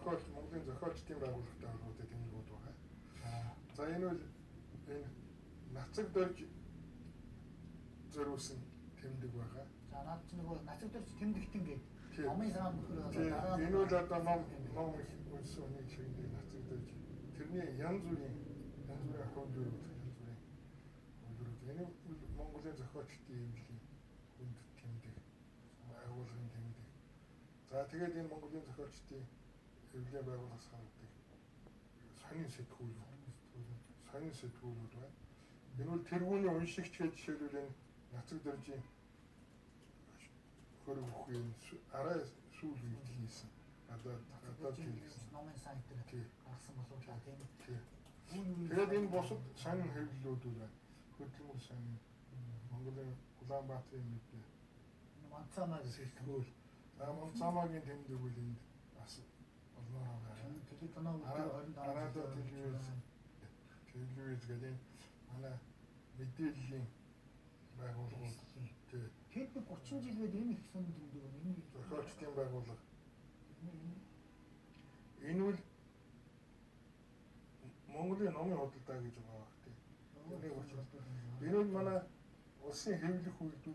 зохиолч Монголын зохиолчдын байгууллагатай холбоотой тэмдгүүд байгаа. За энэ бол энэ нацаг дорж зориулсан тэмдэг байгаа. За наад чи нөгөө нацаг дорж тэмдэгтэн гээд номын сан нөхөр дараа энэ бол одоо ном уншсан хүний чиглэлээр нацаг дорж тэрний янз бүрийн хөвлөрүүд энэ Монголын зохиолчдын эвлэлийн хүнд тэмдэг байгууллагын тэмдэг. За тэгээд энэ Монголын зохиолчдын эвлэлийн байгууллагаас гаргадаг сонин сэтгүүлүүд байна. Энэ бол тэргүүний уншигч гэж жишээлбэл энэ нацаг доржийн хөрөг бүхий арай сүүл үед хийсэн. Гадаад хийсэн. Номын сайт дээр гарсан болов уу тийм. Тэгээд энэ бусад сонин хэвлэлүүд байна. Хөдөлмөр сонин Монголын Улаанбаатарын мэдээ. Манцамаг сэтгүүл. Манцамагийн тэмдэг үл энд бас олноо байна. Тэгээд танаа өдөр 27 телевиз гэдэг манай мэдээллийн байгууллагууд хэд 30 жил гээд энэ их сон тэмдэг байна. Энэ зохиолчдын байгууллага. Энэ бол Монголын номын худалдаа гэж байгаа баг тийм. Энэ бол манай улсын хэвлэх үйлдвэр